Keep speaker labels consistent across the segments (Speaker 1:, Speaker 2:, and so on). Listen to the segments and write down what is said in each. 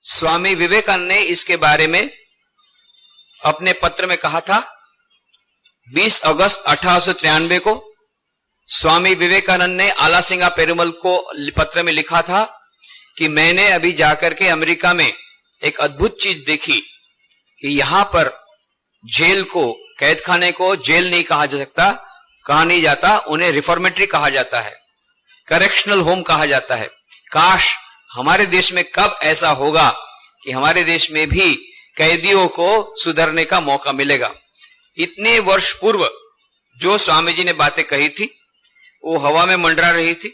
Speaker 1: स्वामी विवेकानंद ने इसके बारे में अपने पत्र में कहा था। 20 अगस्त 1893 को स्वामी विवेकानंद ने आलासिंगा पेरुमल को पत्र में लिखा था कि मैंने अभी जाकर के अमेरिका में एक अद्भुत चीज देखी कि यहां पर जेल को, कैद खाने को जेल नहीं कहा जा सकता, कहा नहीं जाता, उन्हें रिफॉर्मेटरी कहा जाता है, करेक्शनल होम कहा जाता है। काश हमारे देश में कब ऐसा होगा कि हमारे देश में भी कैदियों को सुधरने का मौका मिलेगा। इतने वर्ष पूर्व जो स्वामी जी ने बातें कही थी वो हवा में मंडरा रही थी।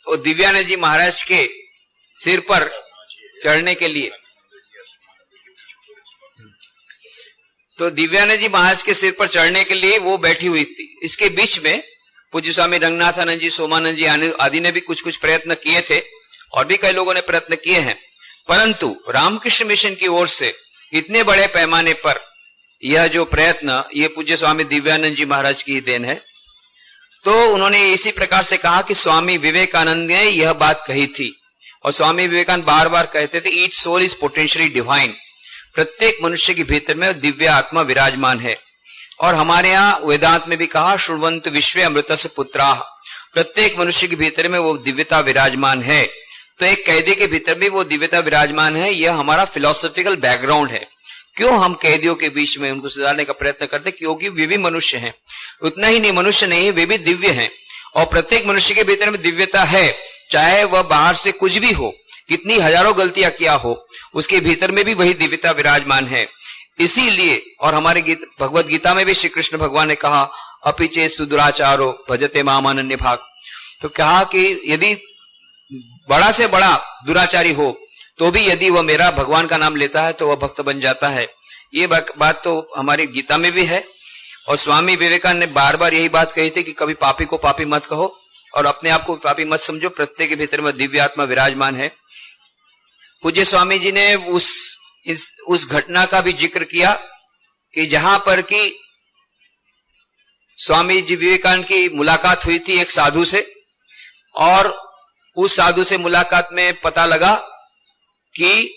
Speaker 1: वो दिव्यानंद जी महाराज के सिर पर चढ़ने के लिए, तो दिव्यानंद जी महाराज के सिर पर चढ़ने के लिए वो बैठी हुई थी। इसके बीच में पूज्य स्वामी रंगनाथानंद जी, सोमानंद जी आदि ने भी कुछ कुछ प्रयत्न किए थे और भी कई लोगों ने प्रयत्न किए हैं, परंतु रामकृष्ण मिशन की ओर से इतने बड़े पैमाने पर यह जो प्रयत्न, ये पूज्य स्वामी दिव्यानंद जी महाराज की देन है। तो उन्होंने इसी प्रकार से कहा कि स्वामी विवेकानंद ने यह बात कही थी और स्वामी विवेकानंद बार बार कहते थे, each soul is potentially divine. प्रत्येक मनुष्य के भीतर में दिव्य आत्मा विराजमान है। और हमारे यहाँ वेदांत में भी कहा, श्रुण्वन्तु विश्वे अमृतस्य पुत्राः, प्रत्येक मनुष्य के भीतर में वो दिव्यता विराजमान है। तो एक कैदी के भीतर भी वो दिव्यता विराजमान है। यह हमारा फिलोसॉफिकल बैकग्राउंड है। क्यों हम कैदियों के बीच में उनको सुधारने का प्रयत्न करते, क्योंकि वे भी मनुष्य हैं। उतना ही नहीं, मनुष्य नहीं, वे भी दिव्य हैं और प्रत्येक मनुष्य के भीतर में दिव्यता है, चाहे वह बाहर से कुछ भी हो, कितनी हजारों गलतियां किया हो, उसके भीतर में भी वही दिव्यता विराजमान है। इसीलिए और हमारे भगवत गीता में भी श्री कृष्ण भगवान ने कहा, अपि चेत् सुदुराचारो भजते माम अनन्य भाग। तो कहा कि यदि बड़ा से बड़ा दुराचारी हो तो भी यदि वह मेरा भगवान का नाम लेता है तो वह भक्त बन जाता है। ये बात तो हमारी गीता में भी है। और स्वामी विवेकानंद ने बार बार यही बात कही थी कि कभी पापी को पापी मत कहो और अपने आप को पापी मत समझो, प्रत्येक के भीतर में दिव्य आत्मा विराजमान है। पूज्य स्वामी जी ने उस घटना का भी जिक्र किया कि जहां पर कि स्वामी जी विवेकानंद की मुलाकात हुई थी एक साधु से, और उस साधु से मुलाकात में पता लगा कि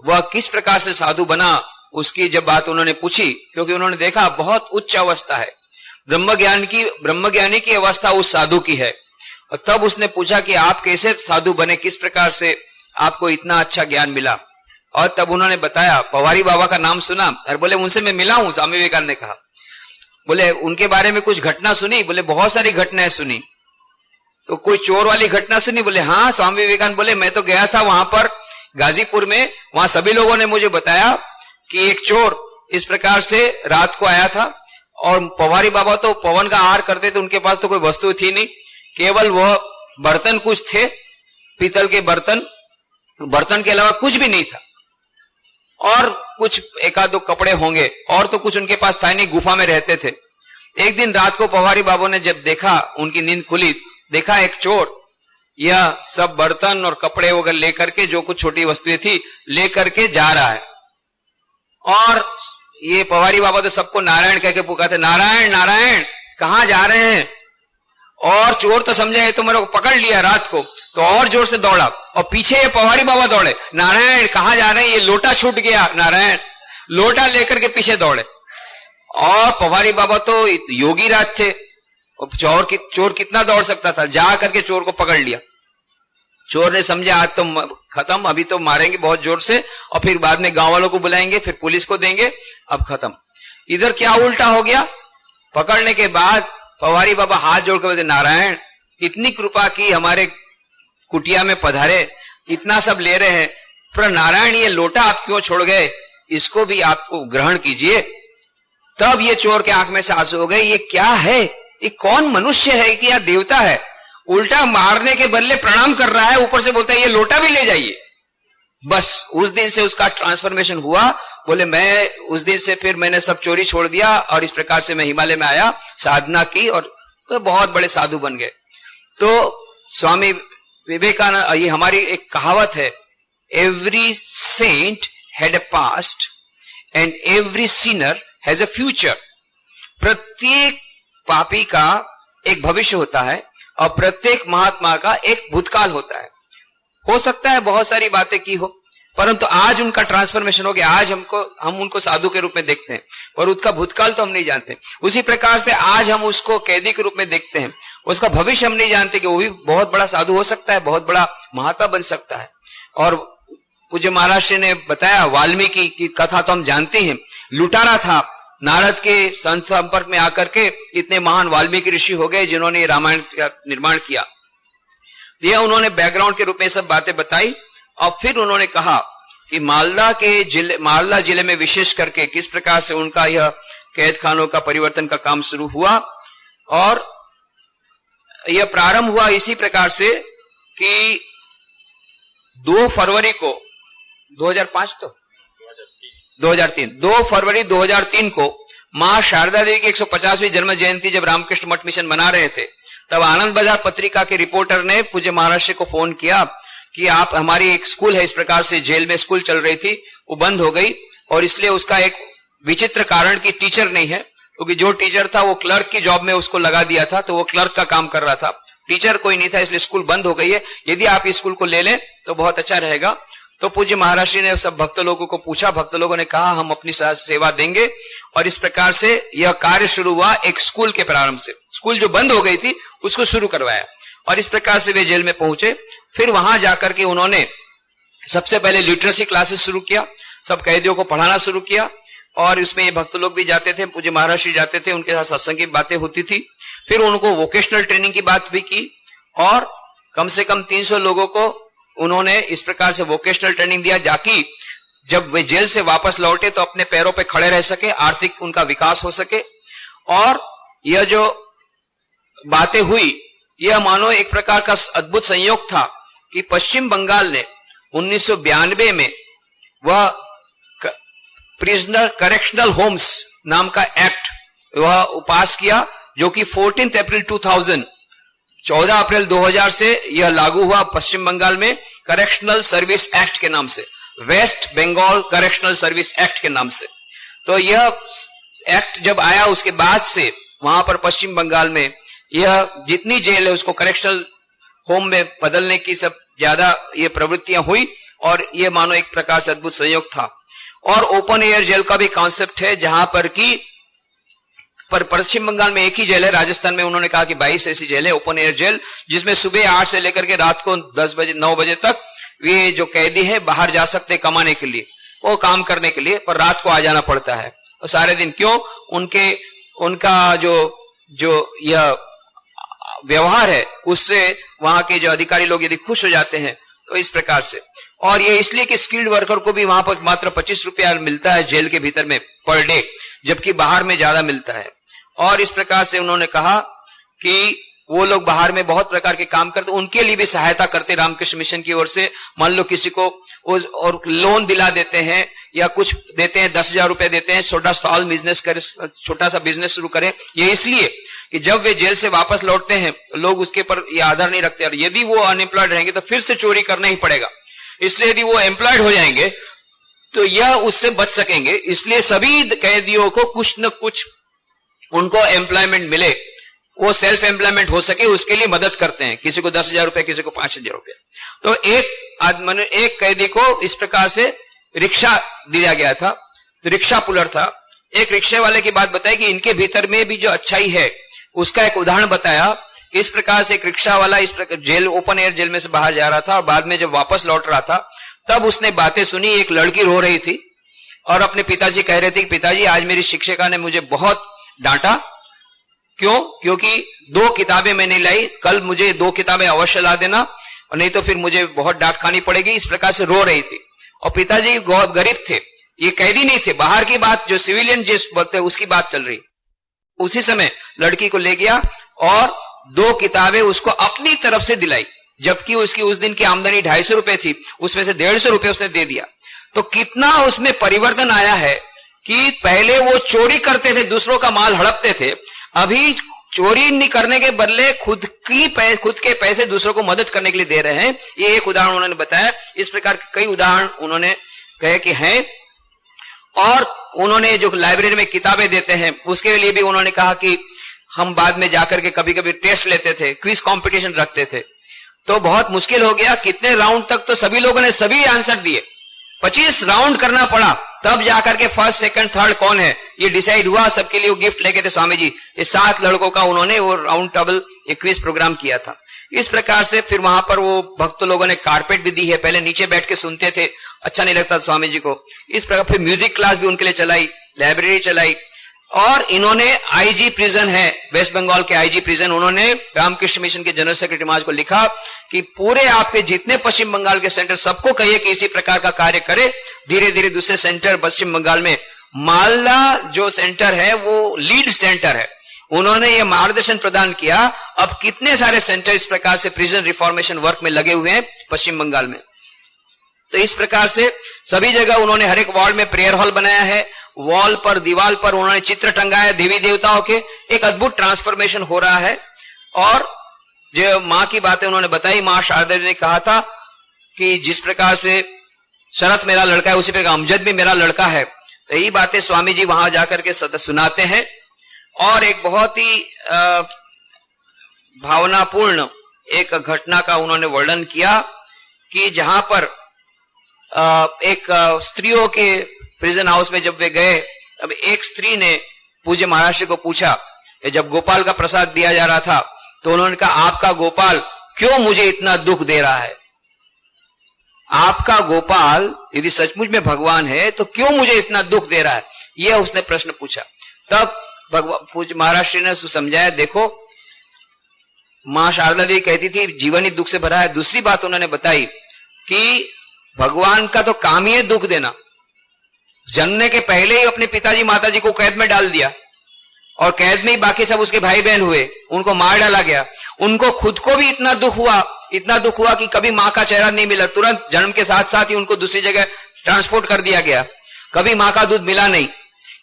Speaker 1: वह किस प्रकार से साधु बना। उसकी जब बात उन्होंने पूछी, क्योंकि उन्होंने देखा बहुत उच्च अवस्था है, ब्रह्मज्ञानी की अवस्था उस साधु की है। और तब उसने पूछा कि आप कैसे साधु बने, किस प्रकार से आपको इतना अच्छा ज्ञान मिला। और तब उन्होंने बताया, पवारी बाबा का नाम सुना। और बोले उनसे मैं मिला हूं। स्वामी विवेकानंद ने कहा, बोले उनके बारे में कुछ घटना सुनी? बोले बहुत सारी घटनाएं सुनी। तो कोई चोर वाली घटना सुनी? बोले हाँ। स्वामी विवेकानंद बोले मैं तो गया था वहां पर गाजीपुर में, वहां सभी लोगों ने मुझे बताया कि एक चोर इस प्रकार से रात को आया था और पवारी बाबा तो पवन का आहार करते थे, उनके पास तो कोई वस्तु थी नहीं, केवल वह बर्तन कुछ थे, पीतल के बर्तन के अलावा कुछ भी नहीं था, और कुछ एक आध दो कपड़े होंगे और तो कुछ उनके पास था नहीं, गुफा में रहते थे। एक दिन रात को पवारी बाबू ने जब देखा, उनकी नींद खुली, देखा एक चोर यह सब बर्तन और कपड़े वगैरह लेकर के, जो कुछ छोटी वस्तुएं थी लेकर के जा रहा है। और ये पवारी बाबा तो सबको नारायण कह के पुकारते, नारायण नारायण कहां जा रहे हैं। और चोर तो समझा ये तो मेरे को पकड़ लिया रात को, तो और जोर से दौड़ा और पीछे ये पवारी बाबा दौड़े, नारायण कहां जा रहे हैं, ये लोटा छूट गया, नारायण। लोटा लेकर के पीछे दौड़े और पवारी बाबा तो योगी राज थे, चोर कितना दौड़ सकता था, जा करके चोर को पकड़ लिया। चोर ने समझा आज तो खत्म, अभी तो मारेंगे बहुत जोर से और फिर बाद में गांव वालों को बुलाएंगे, फिर पुलिस को देंगे, अब खत्म। इधर क्या उल्टा हो गया, पकड़ने के बाद पवारी बाबा हाथ जोड़ कर बोलते, नारायण इतनी कृपा की, हमारे कुटिया में पधारे, इतना सब ले रहे हैं, पर नारायण ये लोटा आप क्यों छोड़ गए, इसको भी आपको ग्रहण कीजिए। तब ये चोर के आंख में से आंसू हो गए, ये क्या है, ये कौन मनुष्य है कि या देवता है, उल्टा मारने के बदले प्रणाम कर रहा है, ऊपर से बोलता है ये लोटा भी ले जाइए। बस उस दिन से उसका ट्रांसफॉर्मेशन हुआ। बोले मैं उस दिन से फिर मैंने सब चोरी छोड़ दिया और इस प्रकार से मैं हिमालय में आया, साधना की और तो बहुत बड़े साधु बन गए। तो स्वामी विवेकानंद, ये हमारी एक कहावत है, every saint had a past and every sinner has a future. प्रत्येक पापी का एक भविष्य होता है और प्रत्येक महात्मा का एक भूतकाल होता है। हो सकता है बहुत सारी बातें की हो, परंतु आज उनका ट्रांसफॉर्मेशन हो गया। आज हम उनको साधु के रूप में देखते हैं और उसका भूतकाल तो हम नहीं जानते। उसी प्रकार से आज हम उसको कैदी के रूप में देखते हैं, उसका भविष्य हम नहीं जानते कि वो भी बहुत बड़ा साधु हो सकता है, बहुत बड़ा महात्मा बन सकता है। और पूज्य महाराज श्री ने बताया, वाल्मीकि की कथा तो हम जानते हैं, लुटारा था, नारद के संपर्क में आकर के इतने महान वाल्मीकि ऋषि हो गए जिन्होंने रामायण का निर्माण किया। यह उन्होंने बैकग्राउंड के रूप में सब बातें बताई। और फिर उन्होंने कहा कि मालदा जिले में विशेष करके किस प्रकार से उनका यह कैद खानों का परिवर्तन का काम शुरू हुआ। और यह प्रारंभ हुआ इसी प्रकार से कि 2 फरवरी को 2 फरवरी 2003 को मां शारदा देवी की 150वीं जन्म जयंती जब रामकृष्ण मठ मिशन मना रहे थे, तब आनंद बाजार पत्रिका के रिपोर्टर ने पूज्य महाराज को फोन किया कि आप, हमारी एक स्कूल है, इस प्रकार से जेल में स्कूल चल रही थी, वो बंद हो गई और इसलिए उसका एक विचित्र कारण कि टीचर नहीं है, क्योंकि जो टीचर था वो क्लर्क की जॉब में उसको लगा दिया था, तो वो क्लर्क का काम कर रहा था, टीचर कोई नहीं था, इसलिए स्कूल बंद हो गई है। यदि आप इस स्कूल को ले लें तो बहुत अच्छा रहेगा। तो पूज्य महाराज जी ने सब भक्त लोगों को पूछा, भक्त लोगों ने कहा हम अपनी सेवा देंगे। और इस प्रकार से यह कार्य शुरू हुआ एक स्कूल के प्रारंभ से। स्कूल जो बंद हो गई थी उसको शुरू करवाया और इस प्रकार से वे जेल में पहुंचे। फिर वहां जाकर के उन्होंने सबसे पहले लिटरेसी क्लासेस शुरू किया, सब कैदियों को पढ़ाना शुरू किया और इसमें ये भक्त लोग भी जाते थे, पूज्य महाराज जी जाते थे, उनके साथ सत्संग की बातें होती थी। फिर उनको वोकेशनल ट्रेनिंग की बात भी की और कम से कम 300 लोगों को उन्होंने इस प्रकार से वोकेशनल ट्रेनिंग दिया, जाकि जब वे जेल से वापस लौटे तो अपने पैरों पे खड़े रह सके, आर्थिक उनका विकास हो सके। और यह जो बातें हुई यह मानो एक प्रकार का अद्भुत संयोग था कि पश्चिम बंगाल ने 1992 में वह प्रिजनर करेक्शनल होम्स नाम का एक्ट वह पास किया, जो कि 14 अप्रैल 2000 14 अप्रैल 2000 से यह लागू हुआ पश्चिम बंगाल में, करेक्शनल सर्विस एक्ट के नाम से, West Bengal correctional service act के नाम से। तो यह एक्ट जब आया उसके बाद से वहां पर पश्चिम बंगाल में यह जितनी जेल है उसको करेक्शनल होम में बदलने की सब ज्यादा ये प्रवृत्तियां हुई और ये मानो एक प्रकार से अद्भुत संयोग था। और ओपन एयर जेल का भी कॉन्सेप्ट है, जहां पर कि पर पश्चिम बंगाल में एक ही जेल है, राजस्थान में उन्होंने कहा कि 22 ऐसी जेल है ओपन एयर जेल, जिसमें सुबह 8 से लेकर के रात को 9 बजे तक ये जो कैदी है बाहर जा सकते हैं कमाने के लिए, वो काम करने के लिए, पर रात को आ जाना पड़ता है और सारे दिन। क्यों? उनका जो यह व्यवहार है उससे वहां के जो अधिकारी लोग यदि खुश हो जाते हैं तो इस प्रकार से। और ये इसलिए कि स्किल्ड वर्कर को भी वहां पर मात्र 25 रुपया मिलता है जेल के भीतर में पर डे, जबकि बाहर में ज्यादा मिलता है। और इस प्रकार से उन्होंने कहा कि वो लोग बाहर में बहुत प्रकार के काम करते, उनके लिए भी सहायता करते रामकृष्ण मिशन की ओर से। मान लो किसी को और लोन दिला देते हैं या कुछ देते हैं, 10,000 रुपए देते हैं, छोटा स्टॉल बिजनेस करे, छोटा सा बिजनेस शुरू करें। ये इसलिए कि जब वे जेल से वापस लौटते हैं लोग उसके पर ये आदर नहीं रखते, और यदि वो अनएम्प्लॉयड रहेंगे तो फिर से चोरी करना ही पड़ेगा। इसलिए यदि वो एम्प्लॉयड हो जाएंगे तो यह उससे बच सकेंगे। इसलिए सभी कैदियों को कुछ न कुछ उनको एम्प्लॉयमेंट मिले, वो सेल्फ एम्प्लॉयमेंट हो सके, उसके लिए मदद करते हैं। किसी को 10,000 रुपए, किसी को 5,000 रुपए। तो एक कैदी को इस प्रकार से रिक्शा दिया गया था, तो रिक्शा पुलर था। एक रिक्शे वाले की बात बताई कि इनके भीतर में भी जो अच्छाई है उसका एक उदाहरण बताया। इस प्रकार से एक रिक्शा वाला इस प्रकार जेल, ओपन एयर जेल में से बाहर जा रहा था और बाद में जब वापस लौट रहा था तब उसने बातें सुनी। एक लड़की रो रही थी और अपने पिताजी कह रहे थे कि पिताजी आज मेरी शिक्षिका ने मुझे बहुत डांटा। क्यों? क्योंकि 2 किताबें मैं नहीं लाई, कल मुझे 2 किताबें अवश्य ला देना और नहीं तो फिर मुझे बहुत डांट खानी पड़ेगी। इस प्रकार से रो रही थी और पिताजी बहुत गरीब थे, ये कैदी नहीं थे, बाहर की बात जो सिविलियन जिस बोलते उसकी बात चल रही। उसी समय लड़की को ले गया और 2 किताबें उसको अपनी तरफ से दिलाई, जबकि उसकी उस दिन की आमदनी 250 रुपए थी, उसमें से 150 रुपए उसने दे दिया। तो कितना उसमें परिवर्तन आया है कि पहले वो चोरी करते थे, दूसरों का माल हड़पते थे, अभी चोरी नहीं करने के बदले खुद के पैसे दूसरों को मदद करने के लिए दे रहे हैं। ये एक उदाहरण उन्होंने बताया। इस प्रकार के कई उदाहरण उन्होंने कहे कि हैं। और उन्होंने जो लाइब्रेरी में किताबें देते हैं उसके लिए भी उन्होंने कहा कि हम बाद में जाकर के कभी कभी टेस्ट लेते थे, क्विज कंपटीशन रखते थे। तो बहुत मुश्किल हो गया। कितने राउंड तक तो सभी लोगों ने सभी आंसर दिए, 25 राउंड करना पड़ा, तब जाकर के फर्स्ट सेकंड थर्ड कौन है ये डिसाइड हुआ। सबके लिए वो गिफ्ट लेके थे स्वामी जी, ये 7 लड़कों का उन्होंने वो राउंड टेबल एक क्विज प्रोग्राम किया था। इस प्रकार से फिर वहां पर वो भक्त लोगों ने कारपेट भी दी है, पहले नीचे बैठ के सुनते थे, अच्छा नहीं लगता स्वामी जी को। इस प्रकार फिर म्यूजिक क्लास भी उनके लिए चलाई, लाइब्रेरी चलाई। और इन्होंने आईजी प्रिजन है, वेस्ट बंगाल के आईजी प्रिजन, उन्होंने रामकृष्ण मिशन के जनरल सेक्रेटरी महाराज को लिखा कि पूरे आपके जितने पश्चिम बंगाल के सेंटर सबको कहिए कि इसी प्रकार का कार्य करे। धीरे धीरे दूसरे सेंटर पश्चिम बंगाल में मालदा जो सेंटर है वो लीड सेंटर है, उन्होंने ये मार्गदर्शन प्रदान किया। अब कितने सारे सेंटर इस प्रकार से प्रिजन रिफॉर्मेशन वर्क में लगे हुए हैं पश्चिम बंगाल में। तो इस प्रकार से सभी जगह उन्होंने हर एक वार्ड में प्रेयर हॉल बनाया है, वॉल पर दीवार पर उन्होंने चित्र टंगाया देवी देवताओं के, एक अद्भुत ट्रांसफॉर्मेशन हो रहा है। और जो मां की बातें उन्होंने बताई, मां शारदा ने कहा था कि जिस प्रकार से शरत मेरा लड़का है उसी प्रकार अमजद भी मेरा लड़का है। तो यही बातें स्वामी जी वहां जाकर के सुनाते हैं। और एक बहुत ही भावनापूर्ण एक घटना का उन्होंने वर्णन किया कि जहां पर एक स्त्रियों के प्रिजन हाउस में जब वे गए, अब एक स्त्री ने पूज्य महाराज को पूछा, जब गोपाल का प्रसाद दिया जा रहा था तो उन्होंने कहा आपका गोपाल क्यों मुझे इतना दुख दे रहा है, आपका गोपाल यदि सचमुच में भगवान है तो क्यों मुझे इतना दुख दे रहा है, यह उसने प्रश्न पूछा। तब पूज्य महाराज ने समझाया, देखो मां शारदा देवी कहती थी जीवन ही दुख से भरा है। दूसरी बात उन्होंने बताई कि भगवान का तो काम ही है दुख देना, जन्मने के पहले ही अपने पिताजी माताजी को कैद में डाल दिया और कैद में ही बाकी सब उसके भाई बहन हुए, उनको मार डाला गया। उनको खुद को भी इतना दुख हुआ कि कभी मां का चेहरा नहीं मिला, तुरंत जन्म के साथ साथ ही उनको दूसरी जगह ट्रांसपोर्ट कर दिया गया, कभी मां का दूध मिला नहीं।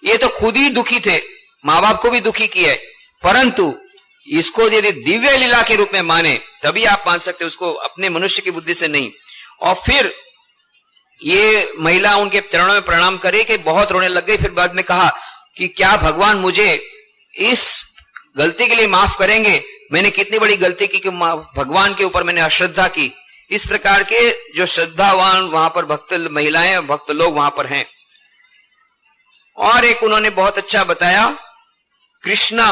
Speaker 1: ये तो खुद ही दुखी थे, मां बाप को भी दुखी किए, परंतु इसको यदि दिव्य लीला के रूप में माने तभी आप मान सकते, उसको अपने मनुष्य की बुद्धि से नहीं। और फिर ये महिला उनके चरणों में प्रणाम करे कि बहुत रोने लग गई। फिर बाद में कहा कि क्या भगवान मुझे इस गलती के लिए माफ करेंगे, मैंने कितनी बड़ी गलती की कि भगवान के ऊपर मैंने अश्रद्धा की। इस प्रकार के जो श्रद्धावान वहां पर भक्त महिलाएं भक्त लोग वहां पर हैं। और एक उन्होंने बहुत अच्छा बताया, कृष्णा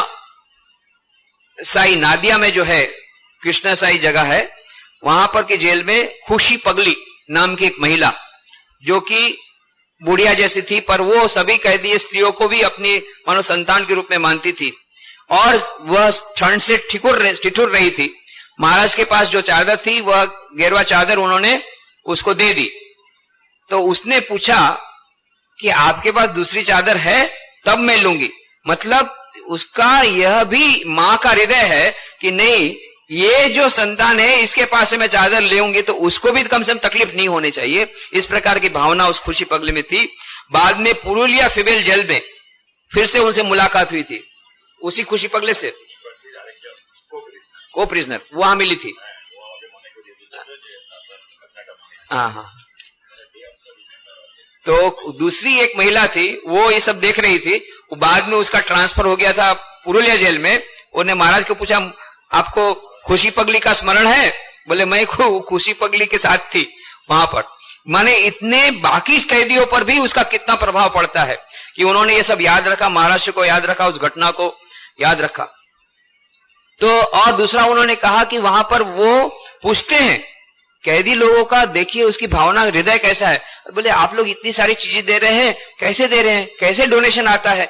Speaker 1: साई नादिया में जो है कृष्णा साई जगह है, वहां पर की जेल में खुशी पगली नाम की एक महिला जो कि बुढ़िया जैसी थी, पर वो सभी कैदी स्त्रियों को भी अपनी मानो संतान के रूप में मानती थी और वह ठंड से ठिठुर रही थी। महाराज के पास जो चादर थी वह गेरुआ चादर उन्होंने उसको दे दी। तो उसने पूछा कि आपके पास दूसरी चादर है तब मैं लूंगी। मतलब उसका यह भी मां का हृदय है कि नहीं, ये जो संतान है इसके पास से मैं चादर लेऊंगी तो उसको भी कम से कम तकलीफ नहीं होनी चाहिए। इस प्रकार की भावना उस खुशी पगली में थी। बाद में पुरुलिया फीमेल जेल में फिर से उनसे मुलाकात हुई थी, उसी खुशी पगले से को प्रिजनर वहां मिली थी। हाँ, तो दूसरी एक महिला थी वो ये सब देख रही थी, वो बाद में उसका ट्रांसफर हो गया था पुरुलिया जेल में। उन्हें महाराज को पूछा आपको खुशी पगली का स्मरण है? बोले मैं खुशी पगली के साथ थी वहां पर। माने इतने बाकी कैदियों पर भी उसका कितना प्रभाव पड़ता है कि उन्होंने ये सब याद रखा, महाराष्ट्र को याद रखा, उस घटना को याद रखा। तो और दूसरा उन्होंने कहा कि वहां पर वो पूछते हैं कैदी लोगों का, देखिए उसकी भावना हृदय कैसा है। बोले आप लोग इतनी सारी चीजें दे रहे हैं, कैसे दे रहे हैं, कैसे डोनेशन आता है,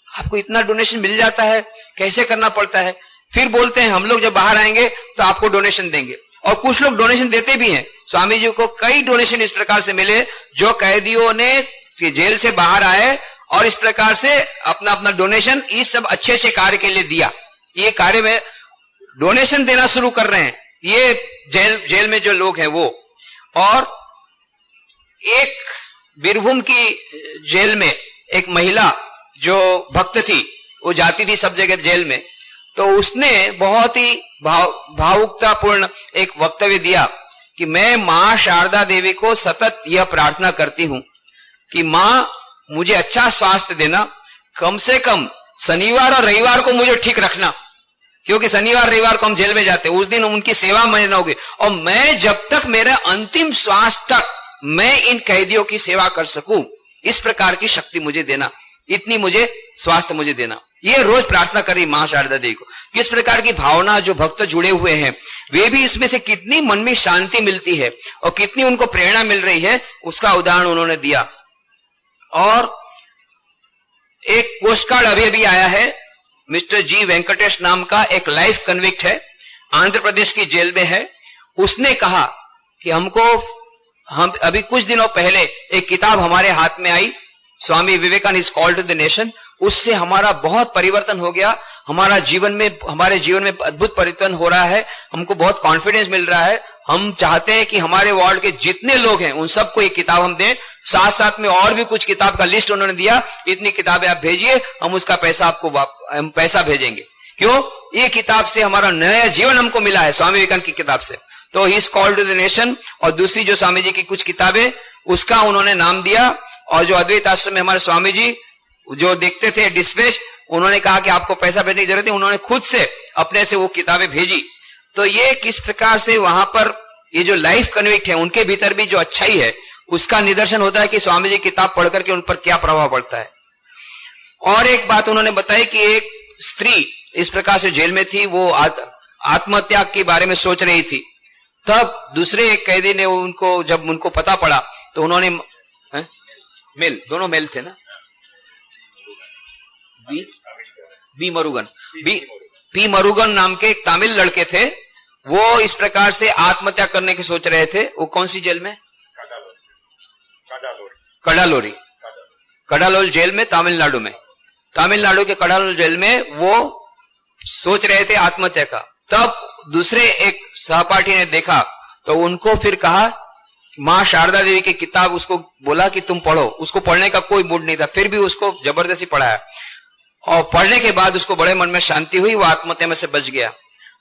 Speaker 1: आपको इतना डोनेशन मिल जाता है, कैसे करना पड़ता है। फिर बोलते हैं हम लोग जब बाहर आएंगे तो आपको डोनेशन देंगे। और कुछ लोग डोनेशन देते भी हैं। स्वामी जी को कई डोनेशन इस प्रकार से मिले जो कैदियों ने जेल से बाहर आए और इस प्रकार से अपना अपना डोनेशन इस सब अच्छे अच्छे कार्य के लिए दिया। ये कार्य में डोनेशन देना शुरू कर रहे हैं ये जेल में जो लोग हैं वो। और एक बीरभूम की जेल में एक महिला जो भक्त थी, वो जाती थी सब जगह जेल में, तो उसने बहुत ही भावुकतापूर्ण एक वक्तव्य दिया कि मैं मां शारदा देवी को सतत यह प्रार्थना करती हूं कि मां मुझे अच्छा स्वास्थ्य देना, कम से कम शनिवार और रविवार को मुझे ठीक रखना, क्योंकि शनिवार रविवार को हम जेल में जाते, उस दिन उनकी सेवा में न होगी। और मैं जब तक मेरा अंतिम श्वास तक मैं इन कैदियों की सेवा कर सकूं, इस प्रकार की शक्ति मुझे देना, इतनी मुझे स्वास्थ्य मुझे देना। ये रोज प्रार्थना करी मां शारदा देवी को। किस प्रकार की भावना जो भक्त जुड़े हुए हैं, वे भी इसमें से कितनी मन में शांति मिलती है और कितनी उनको प्रेरणा मिल रही है, उसका उदाहरण उन्होंने दिया। और एक पोस्ट कार्ड अभी अभी आया है, मिस्टर जी वेंकटेश नाम का एक लाइफ कन्विक्ट है, आंध्र प्रदेश की जेल में है। उसने कहा कि हम अभी कुछ दिनों पहले एक किताब हमारे हाथ में आई, Swami Vivekananda is called to the nation, उससे हमारा बहुत परिवर्तन हो गया। हमारे जीवन में अद्भुत परिवर्तन हो रहा है, हमको बहुत कॉन्फिडेंस मिल रहा है। हम चाहते हैं कि हमारे वर्ल्ड के जितने लोग हैं उन सबको एक किताब हम दें। साथ साथ में और भी कुछ किताब का लिस्ट उन्होंने दिया, इतनी किताबें आप भेजिए, हम उसका पैसा आपको हम पैसा भेजेंगे। क्यों? ये किताब से हमारा नया जीवन हमको मिला है, स्वामी विवेकानंद की किताब से। तो he is called to the nation और दूसरी जो स्वामी जी की कुछ किताबें, उसका उन्होंने नाम दिया। और जो अद्वैत आश्रम में हमारे स्वामी जी जो देखते थे डिस्पैच, उन्होंने कहा कि आपको पैसा भेजने की जरूरत है, उन्होंने खुद से अपने से वो किताबें भेजी। तो ये किस प्रकार से वहां पर ये जो लाइफ कन्विक्ट है उनके भीतर भी जो अच्छाई है, उसका निदर्शन होता है कि स्वामी जी किताब पढ़ करके उन पर क्या प्रभाव पड़ता है। और एक बात उन्होंने बताई कि एक स्त्री इस प्रकार से जेल में थी, वो आत्महत्या के बारे में सोच रही थी। तब दूसरे एक कैदी ने जब उनको पता पड़ा तो उन्होंने दोनों मेल थे ना, पी मरुगन नाम के एक तमिल लड़के थे, वो इस प्रकार से आत्महत्या करने की सोच रहे थे। वो कौन सी जेल में? कडालोल जेल में, तमिलनाडु में। तमिलनाडु के कडालोल जेल में वो सोच रहे थे आत्महत्या का। तब दूसरे एक सहपाठी ने देखा तो उनको फिर कहा, मां शारदा देवी की किताब उसको बोला कि तुम पढ़ो। उसको पढ़ने का कोई मूड नहीं था, फिर भी उसको जबरदस्ती पढ़ाया और पढ़ने के बाद उसको बड़े मन में शांति हुई, वो आत्महत्या में से बच गया।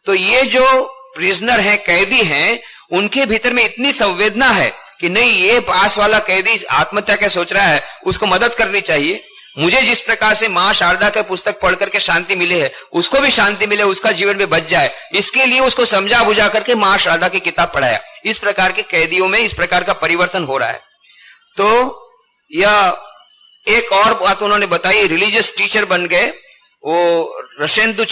Speaker 1: तो ये जो प्रिजनर हैं, कैदी हैं, उनके भीतर में इतनी संवेदना है कि नहीं, ये पास वाला कैदी आत्महत्या क्या सोच रहा है, उसको मदद करनी चाहिए। मुझे जिस प्रकार से मां शारदा के पुस्तक पढ़ करके शांति मिली है, उसको भी शांति मिले, उसका जीवन में बच जाए, इसके लिए उसको समझा बुझा करके मां शारदा की किताब पढ़ाया। इस प्रकार के कैदियों में इस प्रकार का परिवर्तन हो रहा है। तो यह एक और बात उन्होंने बताई, रिलीजियस टीचर बन गए वो राशेंद्र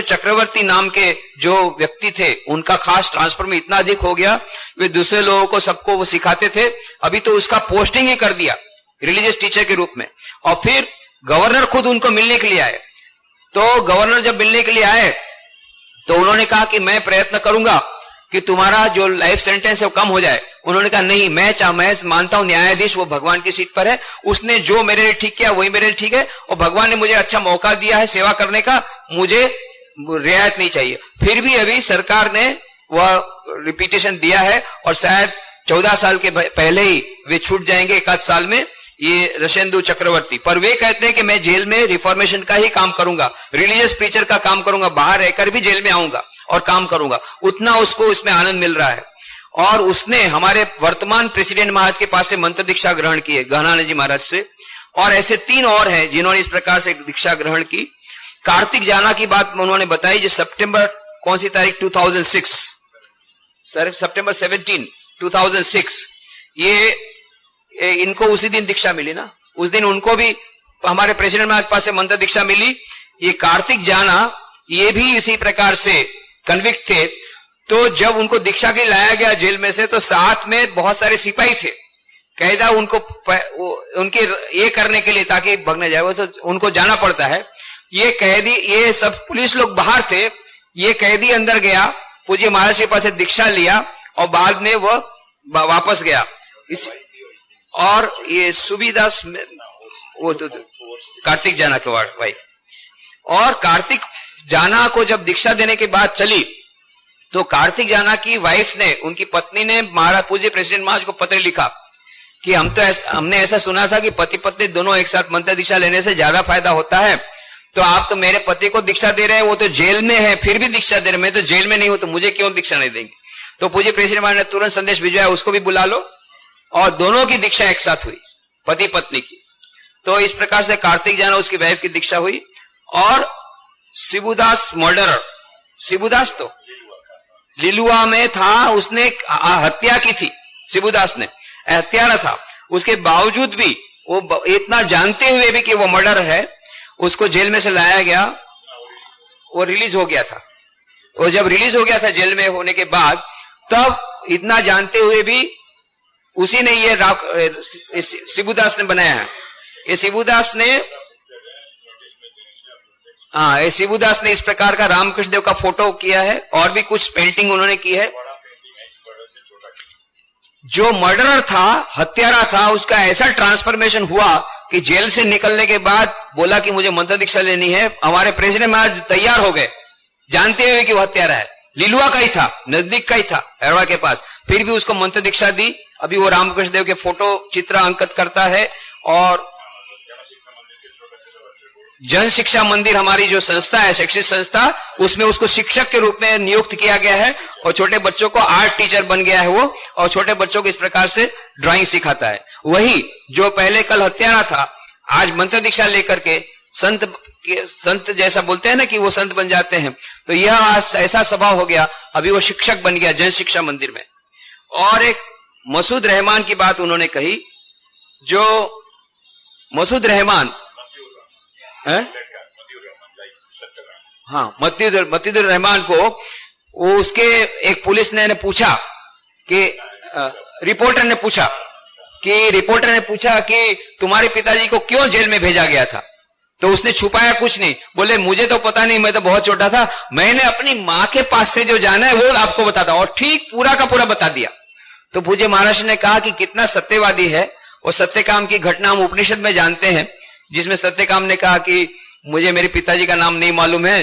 Speaker 1: चक्रवर्ती नाम के जो व्यक्ति थे, उनका खास ट्रांसफर में इतना अधिक हो गया, वे दूसरे लोगों को सबको वो सिखाते थे। अभी तो उसका पोस्टिंग ही कर दिया रिलीजियस टीचर के रूप में। और फिर गवर्नर खुद उनको मिलने के लिए आए। तो गवर्नर जब मिलने के लिए आए तो उन्होंने कहा कि मैं प्रयत्न करूंगा कि तुम्हारा जो लाइफ सेंटेंस है वो कम हो जाए। उन्होंने कहा नहीं, मैं मानता हूं न्यायाधीश वो भगवान की सीट पर है, उसने जो मेरे लिए ठीक किया वही मेरे लिए ठीक है, और भगवान ने मुझे अच्छा मौका दिया है सेवा करने का, मुझे रियायत नहीं चाहिए। फिर भी अभी सरकार ने वह रिपीटेशन दिया है और शायद 14 साल के पहले ही वे छूट जाएंगे, एक आध साल में, ये रशेंदु चक्रवर्ती। पर वे कहते हैं कि मैं जेल में रिफॉर्मेशन का ही काम करूंगा, रिलीजियस प्रीचर का काम करूंगा, बाहर रहकर भी जेल में आऊंगा और काम करूंगा। उतना उसको इसमें आनंद मिल रहा है। और उसने हमारे वर्तमान प्रेसिडेंट महाराज के पास से मंत्र दीक्षा ग्रहण की है, गहनानंद जी महाराज से। और ऐसे 3 और हैं जिन्होंने इस प्रकार से दीक्षा ग्रहण की। कार्तिक जाना की बात उन्होंने बताई, जो सितंबर कौन सी तारीख 2006 सर, सितंबर 17 2006, ये इनको उसी दिन दीक्षा मिली ना, उस दिन उनको भी हमारे प्रेसिडेंट महाराज पास से मंत्र दीक्षा मिली। ये कार्तिक जाना ये भी इसी प्रकार से कन्विक्ट थे। तो जब उनको दीक्षा के लिए लाया गया जेल में से, तो साथ में बहुत सारे सिपाही थे, कायदा उनको उनके ये करने के लिए ताकि भगने जाए, वो तो उनको जाना पड़ता है। ये कैदी, ये सब पुलिस लोग बाहर थे, ये कैदी अंदर गया, पूज्य महाराज के पास से दीक्षा लिया और बाद में वह वापस गया। इस और ये सुविदास वो तो कार्तिक जाना के वार्ड भाई। और कार्तिक जाना को जब दीक्षा देने के बाद चली, तो कार्तिक जाना की वाइफ ने, उनकी पत्नी ने महाराज पूज्य प्रेसिडेंट महाराज को पत्र लिखा कि हमने ऐसा सुना था कि पति पत्नी दोनों एक साथ मंत्र दीक्षा लेने से ज्यादा फायदा होता है, तो आप तो मेरे पति को दीक्षा दे रहे हैं, वो तो जेल में है फिर भी दीक्षा दे रहे, मैं तो जेल में नहीं हूं, तो मुझे क्यों दीक्षा नहीं देंगे। तो पूज्य प्रेसिडेंट महाराज ने तुरंत संदेश भिजवाया, उसको भी बुला लो, और दोनों की दीक्षा एक साथ हुई, पति पत्नी की। तो इस प्रकार से कार्तिक जाना उसकी वाइफ की दीक्षा हुई। और शिबुदास मर्डरर, शिबुदास तो लिलुआ में था, उसने हत्या की थी, शिबुदास ने हत्यारा था, उसके बावजूद भी वो इतना जानते हुए भी कि वो मर्डर है, उसको जेल में से लाया गया, वो रिलीज हो गया था। वो जब रिलीज हो गया था जेल में होने के बाद, तब इतना जानते हुए भी उसी ने ये शिबुदास ने बनाया है। ये शिबुदास ने, हाँ, ये शिबुदास ने इस प्रकार का रामकृष्ण देव का फोटो किया है, और भी कुछ पेंटिंग उन्होंने की है। जो मर्डरर था, हत्यारा था, उसका ऐसा ट्रांसफॉर्मेशन हुआ कि जेल से निकलने के बाद बोला कि मुझे मंत्र दीक्षा लेनी है। हमारे प्रेसिडेंट महाराज तैयार हो गए, जानते हुए कि वो हत्यारा है, लिलुआ का ही था, नजदीक का ही था, हैरवा के पास, फिर भी उसको मंत्र दीक्षा दी। अभी वो रामकृष्ण देव के फोटो चित्र अंकित करता है। और जन शिक्षा मंदिर हमारी जो संस्था है, शैक्षिक संस्था, उसमें उसको शिक्षक के रूप में नियुक्त किया गया है, और छोटे बच्चों को आर्ट टीचर बन गया है वो, और छोटे बच्चों को इस प्रकार से ड्राइंग सिखाता है। वही जो पहले कल हत्यारा था, आज मंत्र दीक्षा लेकर के संत जैसा बोलते हैं ना कि वो संत बन जाते हैं, तो यह ऐसा स्वभाव हो गया, अभी वो शिक्षक बन गया जन शिक्षा मंदिर में। और एक मसूद रहमान की बात उन्होंने कही, जो मसूद रहमान है, हाँ, मतीउर रहमान को वो उसके एक पुलिस ने पूछा कि रिपोर्टर ने पूछा कि तुम्हारे पिताजी को क्यों जेल में भेजा गया था, तो उसने छुपाया कुछ नहीं, बोले मुझे तो पता नहीं, मैं तो बहुत छोटा था, मैंने अपनी मां के पास से जो जाना है वो आपको बताता, और ठीक पूरा का पूरा बता दिया। तो पूज्य महाराज ने कहा कि कितना सत्यवादी है। वो सत्यकाम की घटना हम उपनिषद में जानते हैं, जिसमें सत्यकाम ने कहा कि मुझे मेरे पिताजी का नाम नहीं मालूम है,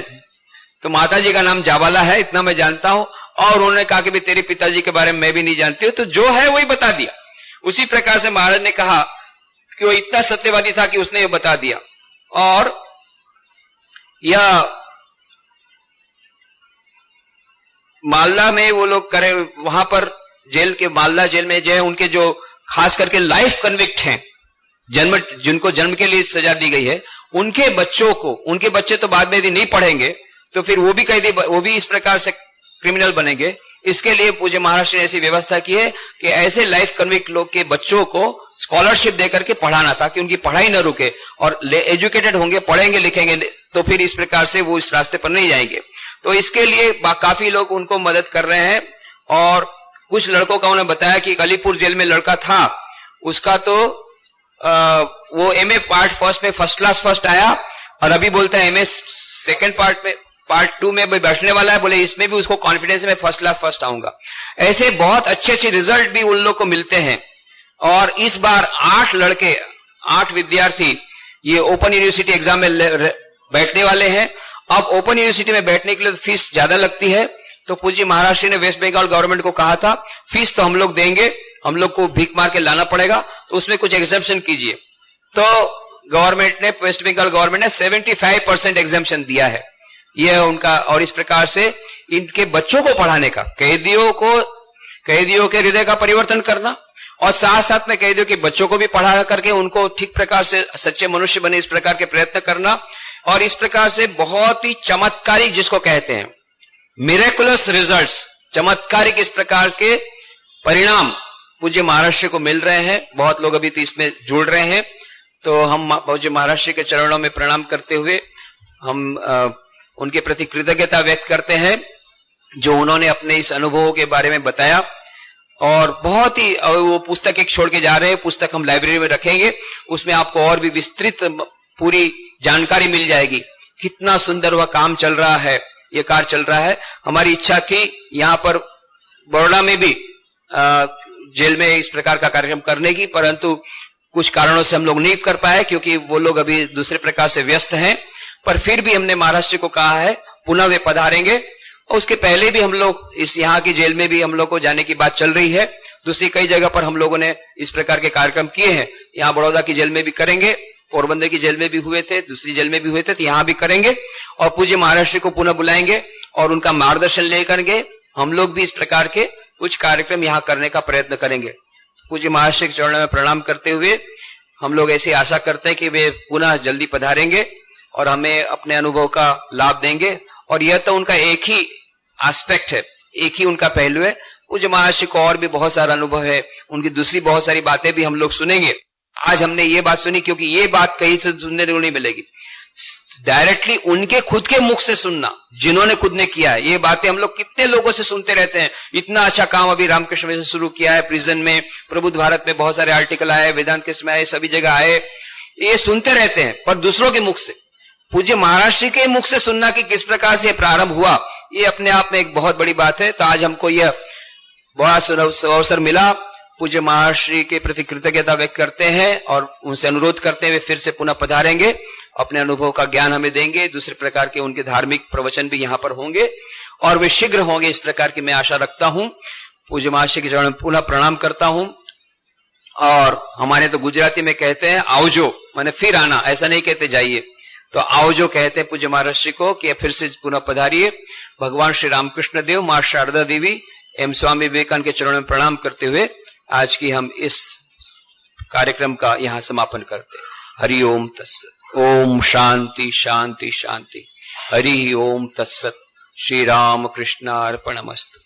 Speaker 1: तो माताजी का नाम जाबाला है, इतना मैं जानता हूं। और उन्होंने कहा कि तेरे पिताजी के बारे में मैं भी नहीं जानती हूं, तो जो है वही बता दिया। उसी प्रकार से महाराज ने कहा कि वो इतना सत्यवादी था कि उसने ये बता दिया। और यह मालदा में वो लोग करे, वहां पर जेल के, मालदा जेल में जो है, उनके जो खास करके लाइफ कन्विक्ट हैं, जिनको जन्म के लिए सजा दी गई है, उनके बच्चों को, उनके बच्चे तो बाद में यदि नहीं पढ़ेंगे तो फिर वो भी कैदी, वो भी इस प्रकार से क्रिमिनल बनेंगे। इसके लिए पूज्य महाराष्ट्र ने ऐसी व्यवस्था की है कि ऐसे लाइफ कन्विक्ट लोग के बच्चों को स्कॉलरशिप देकर के पढ़ाना, ताकि उनकी पढ़ाई न रुके, और एजुकेटेड होंगे, पढ़ेंगे लिखेंगे, तो फिर इस प्रकार से वो इस रास्ते पर नहीं जाएंगे। तो इसके लिए काफी लोग उनको मदद कर रहे हैं। और कुछ लड़कों का उन्हें बताया कि अलीपुर जेल में लड़का था, उसका तो वो एमए पार्ट फर्स्ट में फर्स्ट क्लास फर्स्ट आया, और अभी बोलता है एमए सेकंड पार्ट 2 में भी बैठने वाला है, बोले इसमें भी उसको कॉन्फिडेंस में फर्स्ट क्लास फर्स्ट आऊंगा। ऐसे बहुत अच्छे रिजल्ट भी उन लोग को मिलते हैं। और इस बार 8 विद्यार्थी ये ओपन यूनिवर्सिटी एग्जाम में बैठने वाले हैं। अब ओपन यूनिवर्सिटी में बैठने के लिए फीस ज्यादा लगती है, तो पूज्य महाराष्ट्र ने वेस्ट बंगाल गवर्नमेंट को कहा था फीस तो हम लोग देंगे, हम लोग को भीख मार के लाना पड़ेगा, तो उसमें कुछ एग्जम्पशन कीजिए। तो गवर्नमेंट ने, वेस्ट बंगाल गवर्नमेंट ने 75% एग्जम्पशन दिया है, यह उनका। और इस प्रकार से इनके बच्चों को पढ़ाने का, कैदियों के हृदय का परिवर्तन करना, और साथ साथ में कैदियों के बच्चों को भी पढ़ा करके उनको ठीक प्रकार से सच्चे मनुष्य बने, इस प्रकार के प्रयत्न करना। और इस प्रकार से बहुत ही चमत्कारिक, जिसको कहते हैं मिरेकुलस रिजल्ट्स, चमत्कारिक इस प्रकार के परिणाम पूज्य महाराष्ट्र को मिल रहे हैं। बहुत लोग अभी तो इसमें जुड़ रहे हैं। तो हम पूज्य महाराष्ट्र के चरणों में प्रणाम करते हुए हम उनके प्रति कृतज्ञता व्यक्त करते हैं, जो उन्होंने अपने इस अनुभवों के बारे में बताया। और बहुत ही, वो पुस्तक एक छोड़ के जा रहे हैं, पुस्तक हम लाइब्रेरी में रखेंगे, उसमें आपको और भी विस्तृत पूरी जानकारी मिल जाएगी, कितना सुंदर वह काम चल रहा है, ये कार्य चल रहा है। हमारी इच्छा थी यहाँ पर बड़ौदा में भी जेल में इस प्रकार का कार्यक्रम करने की, परंतु कुछ कारणों से हम लोग नहीं कर पाए, क्योंकि वो लोग अभी दूसरे प्रकार से व्यस्त हैं। पर फिर भी हमने महाराष्ट्र को कहा है पुनः वे पधारेंगे। और उसके पहले भी हम लोग इस यहाँ की जेल में भी हम लोग को जाने की बात चल रही है। दूसरी कई जगह पर हम लोगों ने इस प्रकार के कार्यक्रम किए हैं। यहाँ बड़ौदा की जेल में भी करेंगे, पोरबंदर की जेल में भी हुए थे, दूसरी जेल में भी हुए थे, तो यहाँ भी करेंगे। और पूज्य महाराष्ट्र को पुनः बुलाएंगे और उनका मार्गदर्शन लेकर के हम लोग भी इस प्रकार के कुछ कार्यक्रम यहाँ करने का प्रयत्न करेंगे। पूज्य महाराष्ट्र के चरणों में प्रणाम करते हुए हम लोग ऐसी आशा करते हैं कि वे पुनः जल्दी पधारेंगे और हमें अपने अनुभव का लाभ देंगे। और यह तो उनका एक ही एस्पेक्ट है, एक ही उनका पहलू है। पूज्य महाराज जी को और भी बहुत सारा अनुभव है, उनकी दूसरी बहुत सारी बातें भी हम लोग सुनेंगे। आज हमने ये बात सुनी क्योंकि ये बात कहीं से सुनने को नहीं मिलेगी, डायरेक्टली उनके खुद के मुख से सुनना, जिन्होंने खुद ने किया है। ये बातें हम लोग कितने लोगों से सुनते रहते हैं, इतना अच्छा काम अभी रामकृष्ण मिशन शुरू किया है, प्रिजन में, प्रबुद्ध भारत में बहुत सारे आर्टिकल आए, वेदांत किस्म आए, सभी जगह आए, ये सुनते रहते हैं, पर दूसरों के मुख से, पूज्य महाराज जी के मुख से सुनना कि किस प्रकार से प्रारंभ हुआ, ये अपने आप में एक बहुत बड़ी बात है। तो आज हमको यह बहुत अवसर मिला, पूज्य महर्षि के प्रति कृतज्ञता व्यक्त करते हैं और उनसे अनुरोध करते हैं वे फिर से पुनः पधारेंगे, अपने अनुभव का ज्ञान हमें देंगे। दूसरे प्रकार के उनके धार्मिक प्रवचन भी यहाँ पर होंगे और वे शीघ्र होंगे, इस प्रकार की मैं आशा रखता हूं। पूज्य महर्षि के चरण में पुनः प्रणाम करता हूं। और हमारे तो गुजराती में कहते हैं आवजो, माने फिर आना, ऐसा नहीं कहते जाइए, तो आवजो कहते हैं पूज्य महर्षि को कि फिर से पुनः पधारिए। भगवान श्री रामकृष्ण देव, मां शारदा देवी एवं स्वामी विवेकानंद के चरणों में प्रणाम करते हुए आज की हम इस कार्यक्रम का यहाँ समापन करते हैं। हरि ओम तत्सत। ओम शांति शांति शांति। हरि ओम तत्सत। श्री राम कृष्णार्पणमस्तु।